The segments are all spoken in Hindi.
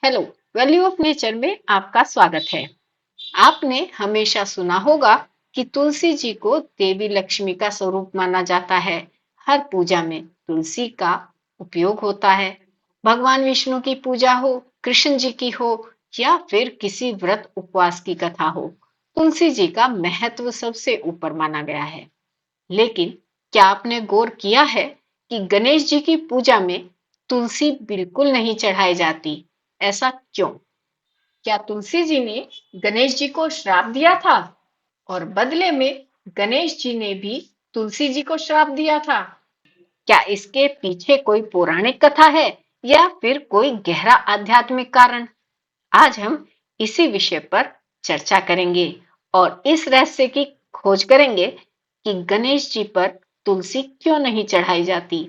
हेलो। वैल्यू ऑफ नेचर में आपका स्वागत है। आपने हमेशा सुना होगा कि तुलसी जी को देवी लक्ष्मी का स्वरूप माना जाता है। हर पूजा में तुलसी का उपयोग होता है। भगवान विष्णु की पूजा हो, कृष्ण जी की हो या फिर किसी व्रत उपवास की कथा हो, तुलसी जी का महत्व सबसे ऊपर माना गया है। लेकिन क्या आपने गौर किया है कि गणेश जी की पूजा में तुलसी बिल्कुल नहीं चढ़ाई जाती? ऐसा क्यों? क्या तुलसी जी ने गणेश जी को श्राप दिया था और बदले में गणेश जी ने भी तुलसी जी को श्राप दिया था? क्या इसके पीछे कोई पौराणिक कथा है या फिर कोई गहरा आध्यात्मिक कारण? आज हम इसी विषय पर चर्चा करेंगे और इस रहस्य की खोज करेंगे कि गणेश जी पर तुलसी क्यों नहीं चढ़ाई जाती।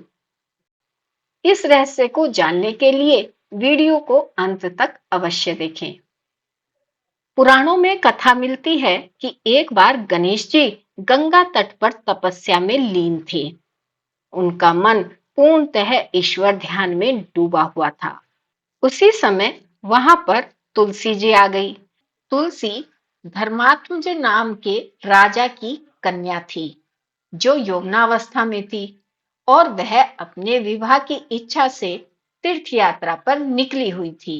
इस रहस्य को जानने के लिए वीडियो को अंत तक अवश्य देखें। पुराणों में कथा मिलती है कि एक बार गणेश जी गंगा तट पर तपस्या में लीन थे। उनका मन पूर्णतः ईश्वर ध्यान में डूबा हुआ था। उसी समय वहां पर तुलसी जी आ गई। तुलसी धर्मात्मज नाम के राजा की कन्या थी, जो यौवनावस्था में थी और वह अपने विवाह की इच्छा से तीर्थ यात्रा पर निकली हुई थी।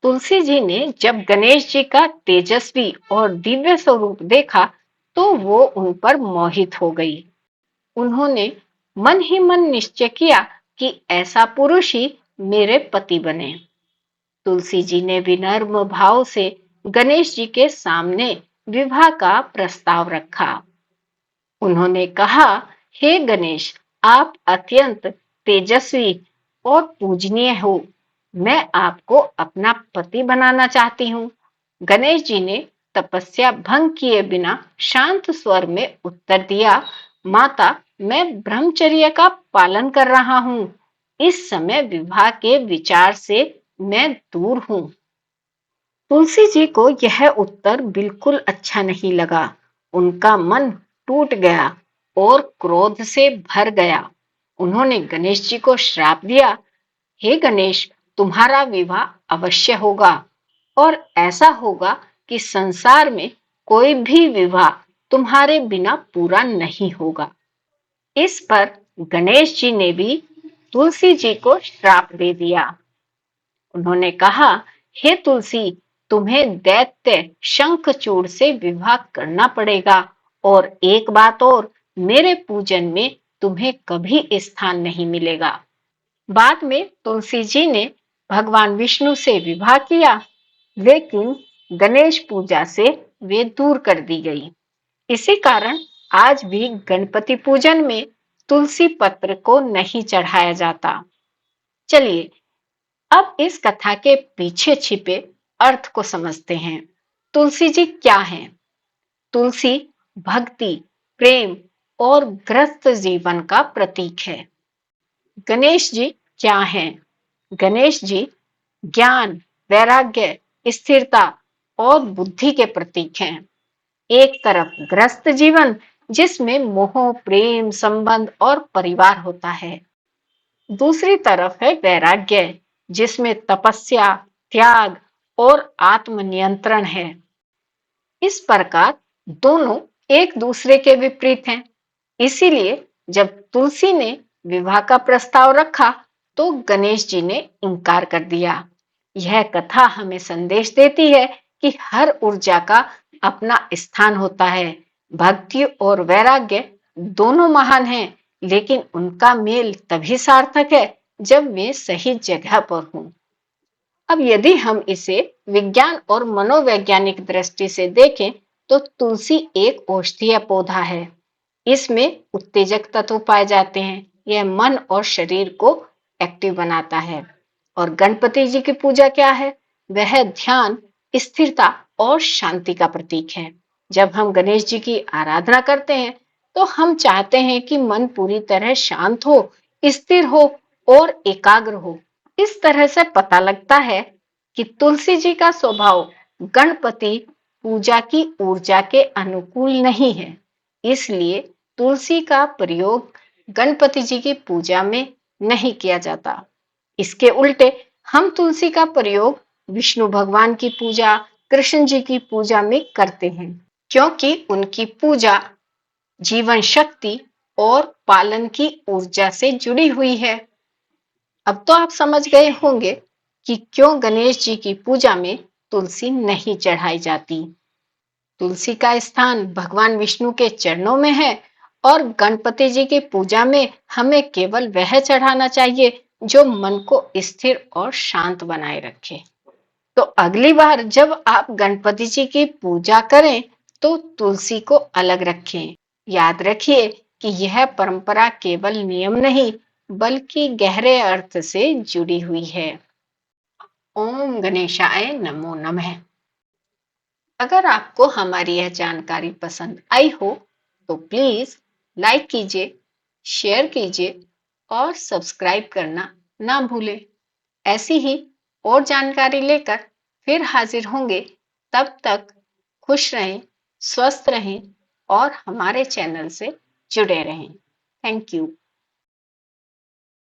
तुलसी जी ने जब गणेश जी का तेजस्वी और दिव्य स्वरूप देखा तो वो उन पर मोहित हो गई। उन्होंने मन ही मन निश्चय किया कि ऐसा पुरुष ही मेरे पति बने। तुलसी जी ने विनम्र भाव से गणेश जी के सामने विवाह का प्रस्ताव रखा। उन्होंने कहा, हे गणेश, आप अत्यंत तेजस्वी और पूजनीय हो। मैं आपको अपना पति बनाना चाहती हूँ। गणेश जी ने तपस्या भंग किए बिना शांत स्वर में उत्तर दिया, माता, मैं ब्रह्मचर्य का पालन कर रहा हूँ। इस समय विवाह के विचार से मैं दूर हूँ। तुलसी जी को यह उत्तर बिल्कुल अच्छा नहीं लगा। उनका मन टूट गया और क्रोध से भर गया। उन्होंने गणेश जी को श्राप दिया, हे गणेश, तुम्हारा विवाह अवश्य होगा और ऐसा होगा कि संसार में कोई भी विवाह तुम्हारे बिना पूरा नहीं होगा। इस पर गणेश जी ने भी तुलसी जी को श्राप दे दिया। उन्होंने कहा, हे तुलसी, तुम्हें दैत्य शंखचूड़ से विवाह करना पड़ेगा और एक बात और, मेरे पूजन में तुम्हें कभी स्थान नहीं मिलेगा। बाद में तुलसी जी ने भगवान विष्णु से विवाह किया, लेकिन गणेश पूजा से वे दूर कर दी गई। इसी कारण आज भी गणपति पूजन में तुलसी पत्र को नहीं चढ़ाया जाता। चलिए अब इस कथा के पीछे छिपे अर्थ को समझते हैं। तुलसी जी क्या हैं? तुलसी भक्ति, प्रेम और ग्रस्त जीवन का प्रतीक है। गणेश जी क्या हैं? गणेश जी ज्ञान, वैराग्य, स्थिरता और बुद्धि के प्रतीक हैं। एक तरफ ग्रस्त जीवन जिसमें मोह, प्रेम, संबंध और परिवार होता है। दूसरी तरफ है वैराग्य, जिसमें तपस्या, त्याग और आत्मनियंत्रण है। इस प्रकार दोनों एक दूसरे के विपरीत हैं। इसीलिए जब तुलसी ने विवाह का प्रस्ताव रखा तो गणेश जी ने इनकार कर दिया। यह कथा हमें संदेश देती है कि हर ऊर्जा का अपना स्थान होता है। भक्ति और वैराग्य दोनों महान हैं, लेकिन उनका मेल तभी सार्थक है जब वे सही जगह पर हों। अब यदि हम इसे विज्ञान और मनोवैज्ञानिक दृष्टि से देखें तो तुलसी एक औषधीय पौधा है। इसमें उत्तेजक तत्व पाए जाते हैं। यह मन और शरीर को एक्टिव बनाता है। और गणपति जी की पूजा क्या है? वह ध्यान, स्थिरता और शांति का प्रतीक है। जब हम गणेश जी की आराधना करते हैं तो हम चाहते हैं कि मन पूरी तरह शांत हो, स्थिर हो और एकाग्र हो। इस तरह से पता लगता है कि तुलसी जी का स्वभाव गणपति पूजा की ऊर्जा के अनुकूल नहीं है। इसलिए तुलसी का प्रयोग गणपति जी की पूजा में नहीं किया जाता। इसके उल्टे हम तुलसी का प्रयोग विष्णु भगवान की पूजा, कृष्ण जी की पूजा में करते हैं, क्योंकि उनकी पूजा जीवन शक्ति और पालन की ऊर्जा से जुड़ी हुई है। अब तो आप समझ गए होंगे कि क्यों गणेश जी की पूजा में तुलसी नहीं चढ़ाई जाती। तुलसी का स्थान भगवान विष्णु के चरणों में है और गणपति जी की पूजा में हमें केवल वह चढ़ाना चाहिए जो मन को स्थिर और शांत बनाए रखे। तो अगली बार जब आप गणपति जी की पूजा करें तो तुलसी को अलग रखें। याद रखिए कि यह परंपरा केवल नियम नहीं बल्कि गहरे अर्थ से जुड़ी हुई है। ओम गणेशाय नमो नमः। अगर आपको हमारी यह जानकारी पसंद आई हो तो प्लीज लाइक कीजिए, शेयर कीजिए और सब्सक्राइब करना ना भूलें। ऐसी ही और जानकारी लेकर फिर हाजिर होंगे। तब तक खुश रहें, स्वस्थ रहें और हमारे चैनल से जुड़े रहें। Thank you.